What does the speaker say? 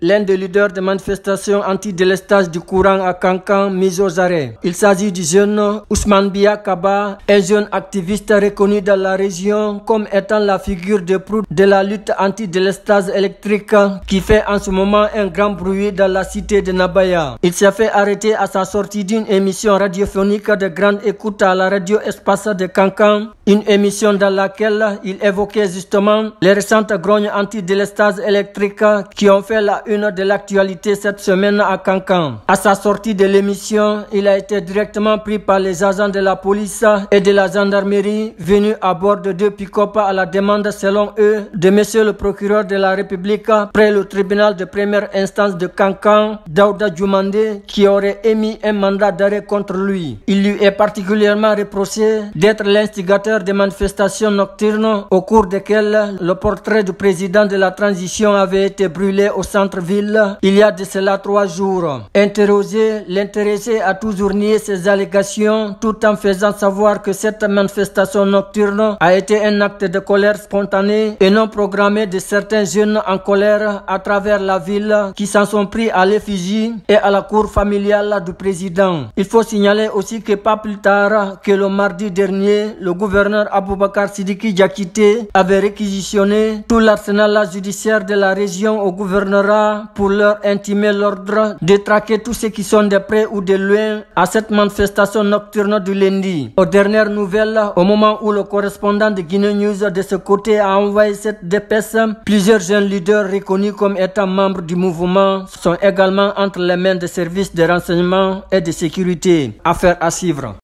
L'un des leaders des manifestations anti-délestage du courant à Kankan mis aux arrêts. Il s'agit du jeune Ousmane Biya Kaba, un jeune activiste reconnu dans la région comme étant la figure de proue de la lutte anti-délestage électrique qui fait en ce moment un grand bruit dans la cité de Nabaya. Il s'est fait arrêter à sa sortie d'une émission radiophonique de grande écoute à la radio Espace de Kankan, une émission dans laquelle il évoquait justement les récentes grognes anti-délestage électrique qui ont fait la une de l'actualité cette semaine à Kankan. À sa sortie de l'émission, il a été directement pris par les agents de la police et de la gendarmerie venus à bord de deux pick-up à la demande, selon eux, de monsieur le procureur de la République près le tribunal de première instance de Kankan, Daouda Djoumandé, qui aurait émis un mandat d'arrêt contre lui. Il lui est particulièrement reproché d'être l'instigateur des manifestations nocturnes au cours desquelles le portrait du président de la transition avait été brûlé au centre-ville il y a de cela 3 jours. Interrogé, l'intéressé a toujours nié ces allégations tout en faisant savoir que cette manifestation nocturne a été un acte de colère spontanée et non programmé de certains jeunes en colère à travers la ville qui s'en sont pris à l'effigie et à la cour familiale du président. Il faut signaler aussi que pas plus tard que le mardi dernier, le gouverneur Aboubakar Sidiki Diakité avait réquisitionné tout l'arsenal judiciaire de la région au gouvernorat pour leur intimer l'ordre de traquer tous ceux qui sont de près ou de loin à cette manifestation nocturne du lundi. Aux dernières nouvelles, au moment où le correspondant de Guinée News de ce côté a envoyé cette dépêche, plusieurs jeunes leaders reconnus comme étant membres du mouvement sont également entre les mains des services de renseignement et de sécurité. Affaire à suivre.